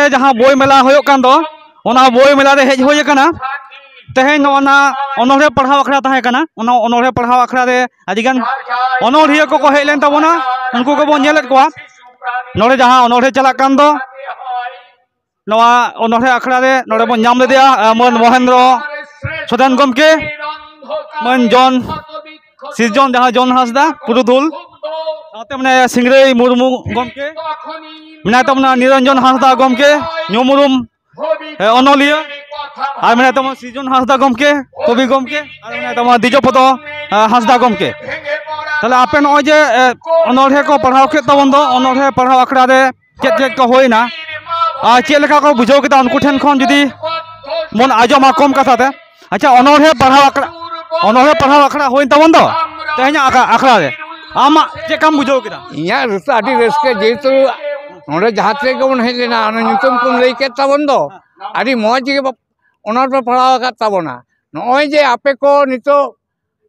जहाँ बोई मेला बोई मेला रे हेज होय कना तेहेन अनोढ़े पढ़ाव अखड़ा तहे कना अनोढ़े पढ़ाव अखड़ा रे आदिगान अनोढ़िया को हेज लेन तबोना उनको को बो नेलेत कोआ नोड़े जहाँ अनोढ़े चला कान दो नवा अनोढ़े अखड़ा रे नोड़े बो नाम लेदिया मन महेंद्र सदन गमके मन जॉन सिरजन जहाँ जॉन हासदा पुरुधुल साथे मने सिंगरई मुर्मू गमके मेना तमना निरंजन हासदा गमके न्यूमुरुम अनोलिया और मेना तम सिरजन हासदा गमके कवि गमके और मेना तम दिजपद हासदा गमके ताले आपे नय जे अनोढ़े को पढ़ाव के तबन दो अनोढ़े पढ़ाव अखड़ा रे चेक चेक को होइना आ चे लेका को बुझाव केता उनको ठेन खन जुदी मन आजमा कम कथाते अच्छा अनोढ़े पढ़ाव अखड़ा होइन तबन दो तेहना अखड़ा रे आमा चे काम बुझाव केता इया रस्ता आदि रस्के जेतु नोडे जहाँ ते गबन हेज लेना नितुम कुम लई के तबन दो आदि मौज के अनोढ़ पे पढ़ाव का तबना नय जे आपे को नितो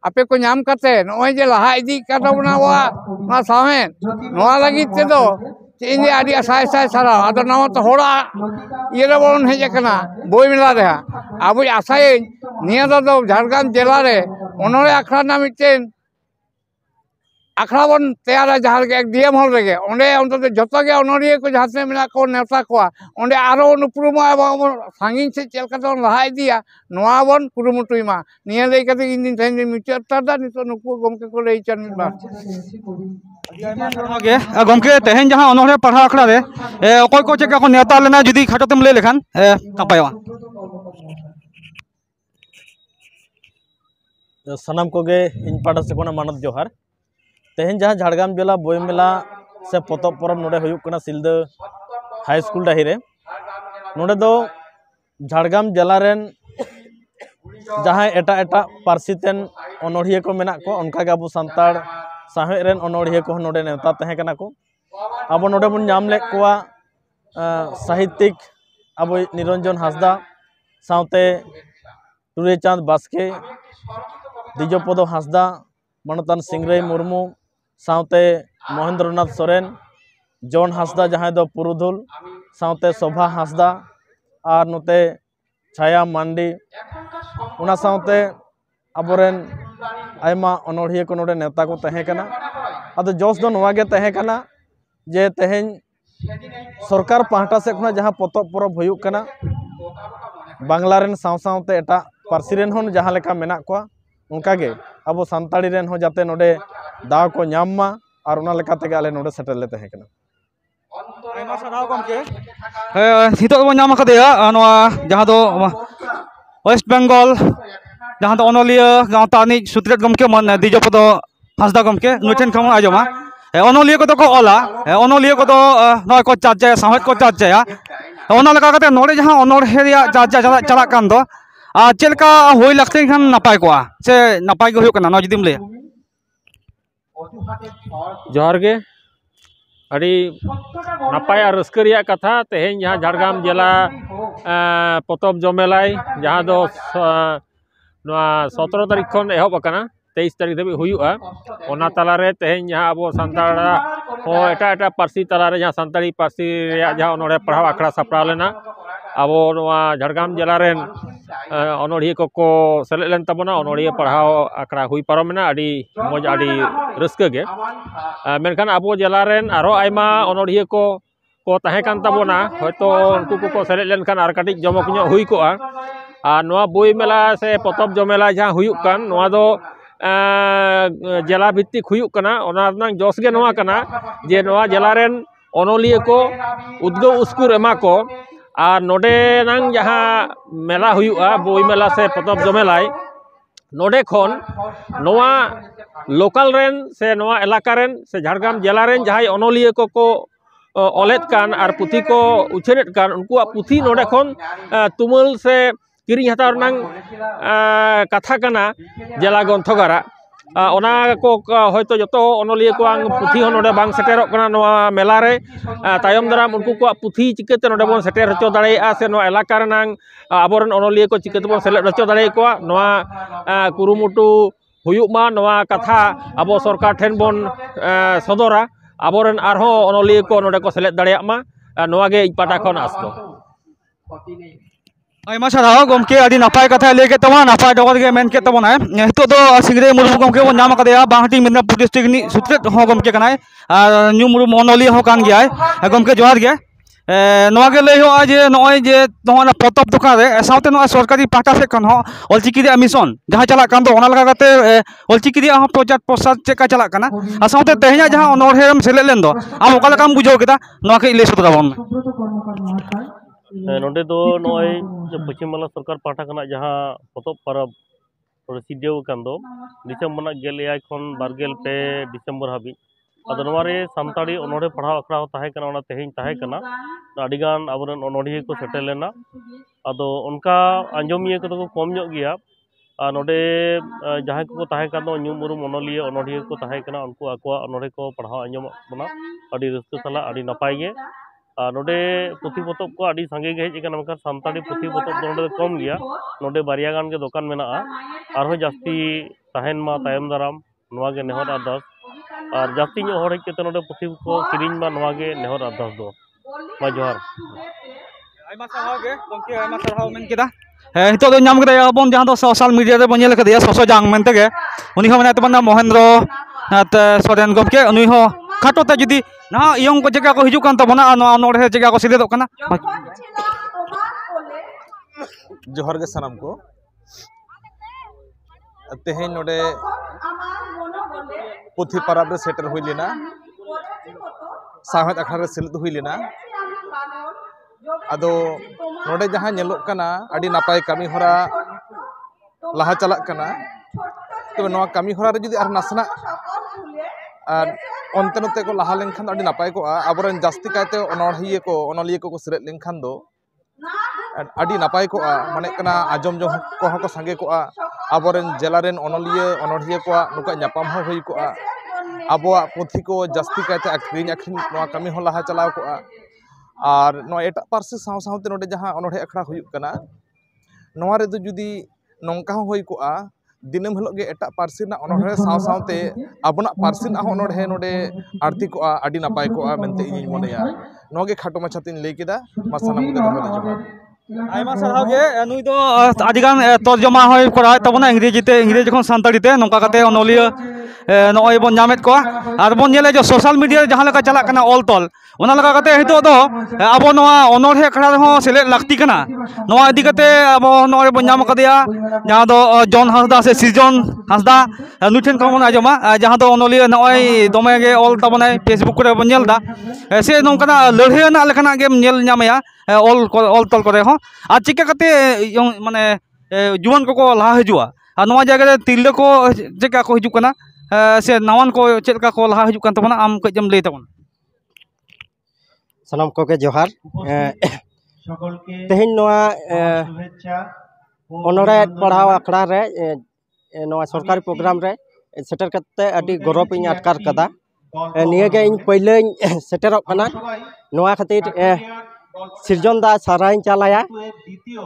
आपे को नाम करते नय जे लहा इदी का तबना वा सामे नवा लगी ते दो इन आदि आसाय साय सारा आदो नवा तो होड़ा ये रे बन हेज कना बोई मेला रे अब आसाय निया दो झारग्राम जिला रे अनोढ़े अखड़ा ना मिटेन अखड़ा बन तैयार जहाँ एक डीएम हॉल रे ओंडे अंत जो अनोढ़िया को जहाँ से मेना को नेता को ओंडे आरो उपरुमा सांगिन से चलका लहा इदिया नवा बन कुरुमुटुमा निया लई कते इन दिन तेन मिचर तादा नितो नुकु गमके को लई चन मिबा गमके तेहन जहाँ अनोढ़े पढ़ाव अखड़ा रे अकय को चेका को नेता लेना जुदी खाटोतेम लई लेखान नपायवा सानाम कोगे इन पाटा से कोना मानद जोहार तेहन जहाँ झाड़ग्राम जिला बोई मेला से पोतब परब नोडे हुयुक कना सिलदा हाई स्कूल डाही रे नोडे दो झाड़ग्राम जिला रेन जहाँ एटा एटा पार्सी तेन अनोढ़िया को मेना को उनका अबो सांताड़ साहेब रेन अनोढ़िया को नोडे नेता तहे कना को अब नोडे बन नाम ले कोआ साहित्यिक अब निरंजन हासदा साउते टूरेचांद बास्के दिजपद हासदा मानतान सिंगरई मुर्मू साउते महेंद्रनाथ सोरेन जॉन हासदा जहाँ दो पुरुधुल साउते शोभा हासदा और नोते छाया मांडी उना साउते अबोरेन आयमा अनोढ़िया को नोडे नेता को तहे कना अद जोश दो नवा गे तहे कना जे तेहेन सरकार पाहटा से खुना जहाँ पोतब परब हुयुक कना बांग्ला रेन साव सावते एटा पार्सी रेन होन जहाँ लेका मेना कोआ उनका गे अब सानताड़ी रेन हो जाते नोडे दाव को नाम मा और उना लेका तेगे आले नोडे सेटल ले तहे कना आयमा सानाव गमके हितो बो नाम कदेया नवा जहाँ दो वेस्ट बेंगल जहाँ दो अनोलिया गावतानी सुत्रेट गमके मन दिजपद हासदा गमके नुठेन खम आजमा अनोलिया को तो ओला अनोलिया को नय को चार्जा साहेब को चार्जा ओना लेका कते नोडे जहाँ अनोढ़े रिया चार्जा चला कान दो चलका होई लगते खान नपाय को से नपाय को होना ना जुदीम ले जोहार गे अड़ी नपाय और रस्क रिया कथा तेहेन जहाँ झाड़ग्राम जिला पोतब जमेलाई जहाँ दो 17 तारीख खन एहब अकना 23 तारीख धाबी हुयुआ ओना तलारे तेहेन जहाँ अब सानताड़ा हो एटा एटा पार्सी तलारे जहाँ सानताड़ी पार्सी रिया जहाँ अनोढ़े पढ़ाव अखड़ा सापड़ाव लेना अब झाड़ग्राम जिला रेन अनोढ़िया को सेलेद लेन तबना अनोढ़िया पढ़ाव अखड़ा हुई पारमेना अड़ी मौज अड़ी रस्के गे मेनखान अब जिला रेन आरो आयमा अनोढ़िया को तहे कान तबना होयतो उनको को सेलेद लेनखान आर काटिज जमक ᱧᱚᱜ हुई कोआ आ नोआ बोई मेला से पोतब जमेला जहाँ हुयुक कान नोआ दो जिला भित्तिक हुयुक कना ओना रनांग जोश गे नोआ कना जे नोआ जिला रेन अनोलिया को उद्गव उस्कुर एमा को और नोडे नांग जहाँ मेला हुयुआ बोई मेला से पोतब जमेलाई नोडे खन नोआ लोकल रेन से नोआ इलाका रेन से झाड़ग्राम जिला रेन जहाँ अनोलिया को ओलेद कान और पुथी को उछेरेद कान उनको पुथी नोडे खन तुमल से किरिंग हताव रनांग कथा कना जिला ग्रंथगारा ओना को होयतो जतो अनोलिया को आंग पुथी हो नोडे बांग सेटेरोक कना नोआ मेला रे तायम दाराम उनको को पुथी चिकेते नोडे बोन सेटेर हचो दाड़ेया से नोआ इलाका रनांग आबोरन अनोलिया को चिकेते बोन सेलेद हचो दाड़े को नोआ कुरुमुटु हुयुक मा नोआ कथा आबो सरकार ठेन बोन सदरा आबोरन आरहो अनोलिया को नोडे को सेलेद दाड़ेया मा नोआ गे इन पाटा खन आस दो आयमा साराव गमके आदि नापाय कथा लेके तमा नापाय डगर गे मेन के तबनाय हितो दो सिंगरे मुर्मू गमके बन नाम कदेया बांगटी मिदनापुर डिस्ट्रिक्ट नि सुत्रेत हो गमके कनाय आर न्यू मुर्मू अनोलिया हो कान गयाय गमके जोहार गे नोआ गे लय हो जे नय जे नोना पतब दुकान रे साउते नोआ सरकारी पाटा से कन हो ऑलचिकी रे मिशन जहां चला कान दो ओना लगा कते ऑलचिकी रे हो प्रचार प्रसार चेका चला काना आ साउते तेहना जहां अनोरहेम सेले लेन दो आम ओका लकाम बुझो केदा नोआ के इले सुतरा बन नोडे दो नॉय पश्चिम बांग्ला सरकार पाठा कना जहाँ पतब परब सिडियो कान दो डिसेम्बर गेल खन बारगेल पे डिसेम्बर हाबी अदो नवारे सानताड़ी अनोड़े पढ़ाव अखड़ा हो ताहे कना ओना तेहेñ ताहे कना अडिगान आबरन अनोड़िया को सेटल लेना अदो उनका आंजोमिया को तो कम ᱧᱚᱜ गया नोडे जहां को ताहे कान दो ᱧᱩᱢ उरुम अनोलिया अनोड़िया को ताहे कना उनको आकवा अनोड़े को पढ़ाव आंजोम बना अडी रस्क सला अडी नपाय गे नोडे पुथी पतब को अडी संगे गे हेज कना मका सानताड़ी पुथी पतब दो नोडे कम गया नोडे बारिया गान के दुकान मेना आरो जास्ती ताहेन मा तायम दाराम नोवा गे नेहर अरदास और जास्ती ᱧᱚᱜ हर हेज नोडे पुथी को किरिंग मा नोवा गे नेहर अरदास दो मा जोहार आयमा साराव गे गमके आयमा साराव मेन केदा हितो दो नाम कदे अबन जहां दो सोशल मीडिया रे बनेल कदे सोसो जांग मेनते गे उनी हो मने तबना महेंद्र सोरेन गमके उनी हो खाटोते जुदी ना यंग को जगह को हिजु कान तबना नोड़े जगह को सिलेदो कना जोहर के सनम को तेहेñ नोडे पुथी परब रे सेटर हुई लेना साहत अखड़ा रे सेलेद हुई लेना अदो नोडे जहां नेलोक कना अडी नापाय कामी होरा लहा चलाक कना तो नोआ कामी होरा रे जुदी आर नासना अंते नते को लहा लेनखान अडी नापाय को आबरन जास्ती कायते अनोड़िया को अनोलिया को सेलेद लेनखान दो अडी नापाय को माने कना आजम जो को संगे को आबरन जेलारेन अनोलिया अनोड़िया को नुका न्यापाम हो हुई को आबोआ पुथी को जास्ती कायते अखरिन अखरिन नोआ कामी हो लहा चलाव को और नोआ एटा पार्सी साव सावते नोडे जहां अनोड़े अखड़ा हुयुक कना नोआ रे दो जुदी नोंका हो हुई को दिनम हिलोग गे एटा पार्सी ना अनोड़े साव सावते आबना पार्सी ना अनोड़े नोडे आरती को अडी नापाय को मेनते इᱧ मोनेया नोआ गे खाटो माछातिन लई केदा मासानाम गे दहले जोहार आयमा साराव गे नुई दो आदिगान तर्जमा होय करा तबना इंग्रेजी जखन सानताड़ी ते नोका कते अनोलिया नय बन नामेत को आर बन नेले जो सोशल मीडिया जहां लका चला कना ऑल तल ओना लगा कते हितो दो आबो नोआ अनोड़े अखड़ा रे हो सेलेद लाक्ति कना नोआ इदी कते आबो नोरे बन नाम कदेया जहां दो जॉन हंसदा से सीजन हंसदा नुठेन को बन आजमा जहां दो अनोलिया नय दमे गे ऑल तबनाय फेसबुक रे बन नेलदा से नोंकना लड़हे ना लेखना गेम नेल नामया ऑल तल करे हो आ चिका कते माने जुवान को लहा हजुआ आ नोआ जगह रे तिरले को जेका को हिजु कना से नवान को चेलका को लहा हजु कान तबना आम कजम लई तबन सलाम को के जोहार तेहेñ नोआ अनोड़े पढ़ाव अखड़ा रे नोआ सरकारी प्रोग्राम रे सेटर कते अडी गौरव इन अटकार कदा निया गे इन पहिले सेटरक कना नोआ खातिर सिरजन दा साराइन चालाया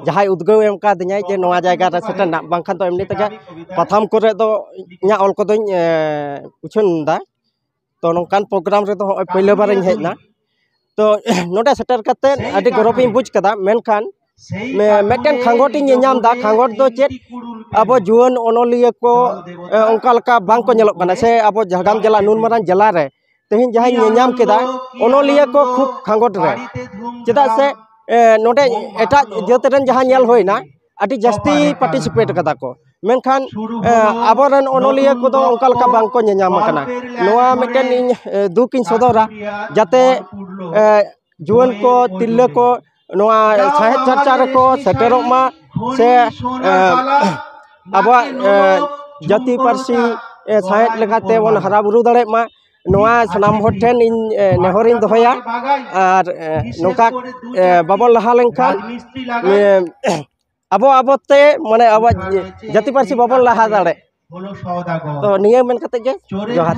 जहां उद्गव एम का दिया जे नोआ जायगा रे सेटर ना बांखान तो एमनी तके प्रथम करे दो इया ऑल को दोñ उछन दा तो नोकान प्रोग्राम रे तो पहिले बार इन हेजना तो नोडे सेटर कते अडी गौरव इन बुझ कदा मेनखान मेटन खांगोट इन नाम दा खांगोट दो चेत अब जुवन अनोलिया को ओंका लका बांग को नेलोक कना से अब झारग्राम जिला नुन मारान जिला रे तेहेñ जहां नाम केदा अनोलिया को खूब खांगोट रे चेदा से नोडे एटा जतरन जहां नेल होइना अडी जास्ती पार्टिसिपेट कदा को मेनखान आबरन अनोलिया को दो ओंका लका बांग को नाम कना नोआ मेटन इन दुख इन सदरा जाते जुवन को तिल्ले को नोआ साहेब चर्चा रे को सेटेरोक मा से आबा जाति पार्सी साहेब लेकाते बन हरा बुरु दाड़े मा नोआ सनाम हर ठेन इन नेहरिन दोहया और नोका बाबन लहा लेनखान आबो आबोते माने आबा जाति पार्सी बाबन लहा दाड़े तो निये मेन कते जे जोहार